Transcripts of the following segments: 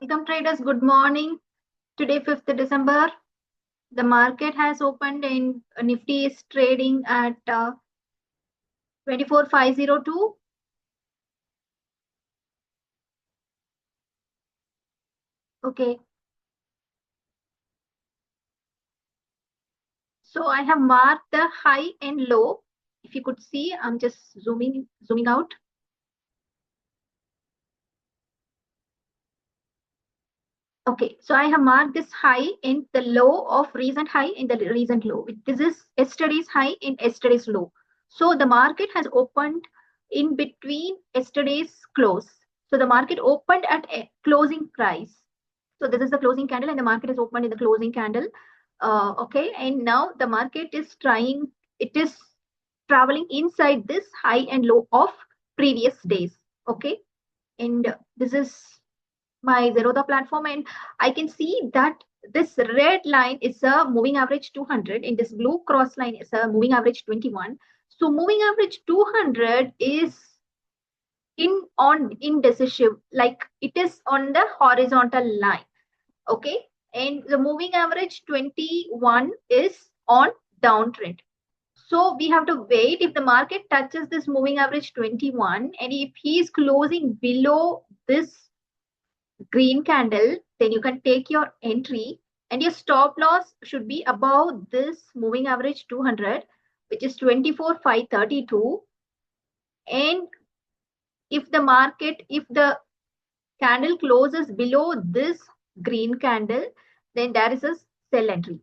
Welcome traders, good morning. Today 5th December. The market has opened and Nifty is trading at 24,502. Okay. So I have marked the high and low. If you could see, I'm just zooming out. Okay, so I have marked this high and the low of recent high and the recent low. This is yesterday's high and yesterday's low. So the market has opened in between yesterday's close. So the market opened at a closing price. So this is the closing candle and the market is opened in the closing candle. Okay, and now the market is it is traveling inside this high and low of previous days. Okay, and this is my Zerodha platform, and I can see that this red line is a moving average 200 and this blue cross line is a moving average 21. So moving average 200 is indecisive, like it is on the horizontal line. Okay, and the moving average 21 is on downtrend. So we have to wait if the market touches this moving average 21, and if he is closing below this green candle, then you can take your entry, and your stop loss should be above this moving average 200, which is 24,532. And if the candle closes below this green candle, then there is a sell entry.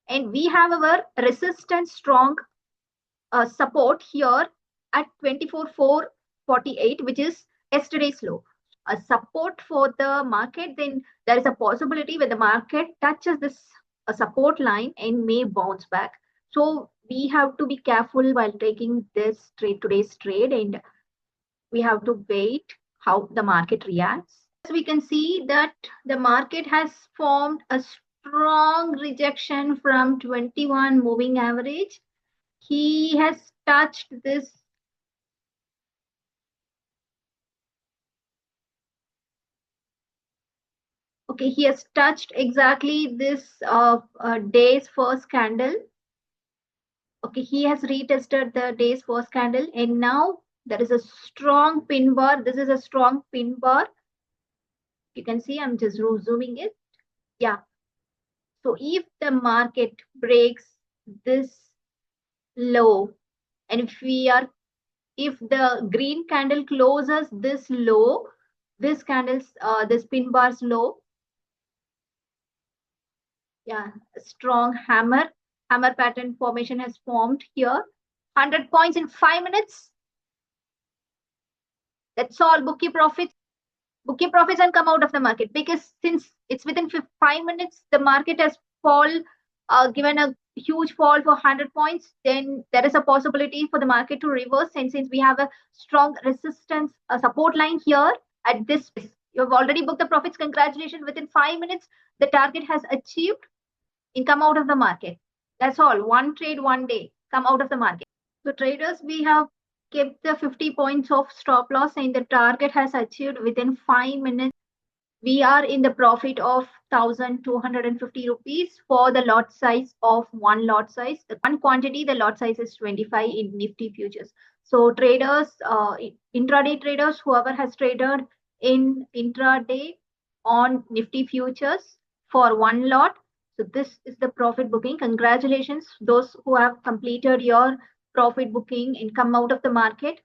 And we have our resistance strong support here at 24,448, which is yesterday's low. A support for the market, then there is a possibility when the market touches this support line and may bounce back. So we have to be careful while taking this trade, today's trade, and we have to wait how the market reacts. As we can see that the market has formed a strong rejection from 21 moving average. He has touched this. Okay, he has touched exactly this day's first candle. Okay, he has retested the day's first candle, and now there is a strong pin bar. This is a strong pin bar. You can see I'm just zooming it. Yeah. So if the market breaks this low, and if the green candle closes this low, this pin bar's low, yeah, strong hammer pattern formation has formed here. 100 points in 5 minutes. That's all. Book your profits and come out of the market, because since it's within 5 minutes the market has given a huge fall for 100 points, then there is a possibility for the market to reverse. And since we have a strong resistance support line here at this, you have already booked the profits. Congratulations, within 5 minutes the target has achieved. And come out of the market. That's all. One trade, one day. Come out of the market. So traders, we have kept the 50 points of stop loss, and the target has achieved within 5 minutes. We are in the profit of 1,250 rupees for the lot size of one lot size. The one quantity, the lot size is 25 in Nifty Futures. So traders, intraday traders, whoever has traded in intraday on Nifty Futures for one lot, so this is the profit booking. Congratulations, those who have completed your profit booking and come out of the market.